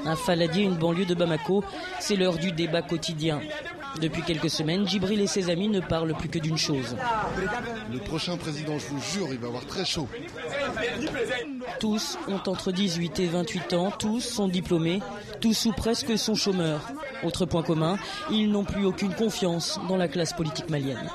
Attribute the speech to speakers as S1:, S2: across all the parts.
S1: À Faladier, une banlieue de Bamako, c'est l'heure du débat quotidien. Depuis quelques semaines, Djibril et ses amis ne parlent plus que d'une chose.
S2: Le prochain président, je vous jure, il va avoir très chaud.
S1: Tous ont entre 18 et 28 ans, tous sont diplômés, tous ou presque sont chômeurs. Autre point commun, ils n'ont plus aucune confiance dans la classe politique malienne.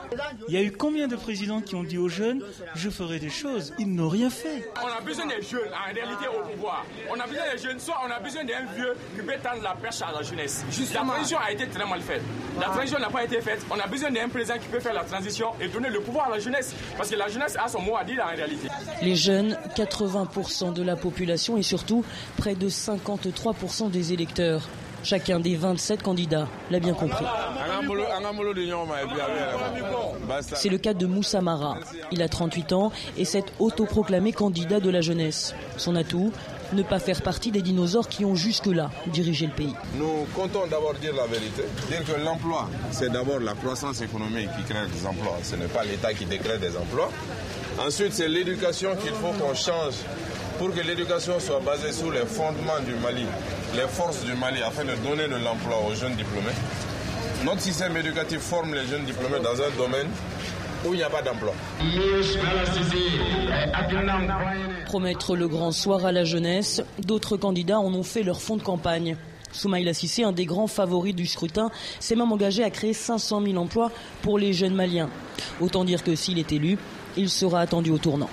S3: Il y a eu combien de présidents qui ont dit aux jeunes « je ferai des choses ». Ils n'ont rien fait.
S4: On a besoin des jeunes en réalité au pouvoir. On a besoin des jeunes, soit on a besoin d'un vieux qui peut tendre la perche à la jeunesse. La transition a été très mal faite. La transition n'a pas été faite. On a besoin d'un président qui peut faire la transition et donner le pouvoir à la jeunesse. Parce que la jeunesse a son mot à dire en réalité.
S1: Les jeunes, 80% de la population et surtout près de 53% des électeurs. Chacun des 27 candidats l'a bien compris. C'est le cas de Moussa Mara. Il a 38 ans et s'est autoproclamé candidat de la jeunesse. Son atout, ne pas faire partie des dinosaures qui ont jusque-là dirigé le pays.
S5: Nous comptons d'abord dire la vérité, dire que l'emploi, c'est d'abord la croissance économique qui crée des emplois. Ce n'est pas l'État qui décrète des emplois. Ensuite, c'est l'éducation qu'il faut qu'on change pour que l'éducation soit basée sur les fondements du Mali, les forces du Mali, afin de donner de l'emploi aux jeunes diplômés. Notre système éducatif forme les jeunes diplômés dans un domaine où il n'y a pas d'emploi.
S1: Promettre le grand soir à la jeunesse, d'autres candidats en ont fait leur fond de campagne. Soumaïla Cissé, un des grands favoris du scrutin, s'est même engagé à créer 500 000 emplois pour les jeunes maliens. Autant dire que s'il est élu, il sera attendu au tournant.